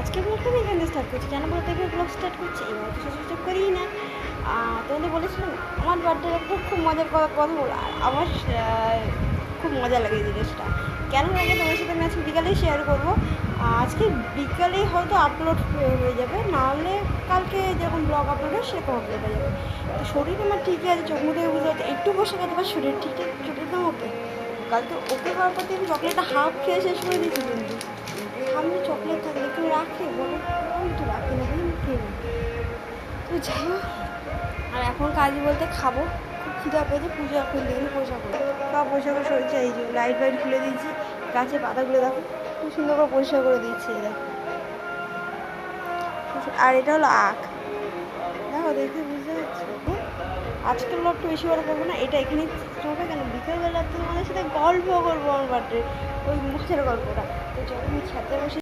আজকে ব্লগটা আমি এখান থেকে স্টার্ট করছি, কেন বলতে গিয়ে ব্লগ স্টার্ট করছি, এবার তো সুযোগ করিই না। তোমাদের বলেছিলাম আমার বার্থডের একটা খুব মজার কথা বলো, আর আমার খুব মজা লাগে এই জিনিসটা। কেন লাগে তোমার সাথে আমি আজকে বিকালেই শেয়ার করবো। আজকে বিকালেই হয়তো আপলোড হয়ে যাবে, নাহলে কালকে যেরকম ব্লগ আপলোড হয় সেরকম আপলোড হয়ে যাবে। তো শরীর আমার ঠিকই আছে, চোখ মুখে বুঝতে পারছি, একটু বসে গেছে বা শরীর ঠিক চোখের দাম ওকে। কাল তো ওকে হওয়ার পর আমি চকলেটটা হাফ খেয়ে শেষ করে দিয়েছি, কিন্তু সামনে চকলেট থাকলে কেউ রাখে বলো? আমি তো রাখি না, আমি খেয়ে নিই। তো যাই হোক, আর এখন কাজ বলতে খাবো, খুব খিদা পেয়েছে। পুজো এখন দিন পয়সা করে সব পয়সা করে সরছে। এই যে লাইট ফাইট খুলে দিয়েছি, গাছে পাতাগুলো দেখো খুব সুন্দর করে পরিষ্কার করে দিচ্ছি। দেখো, আর এটা হলো আখ, দেখো দেখে বুঝতে পারছি। আজকের ব্লগটা বেশি বড় করবো না, এটা এখানেই চলবে। কেন বিকেলবেলা তোমাদের সাথে গল্প করবো আমার বার্থডে, ওই মুখের গল্পটা। তো চলো আমি ছাদে বসে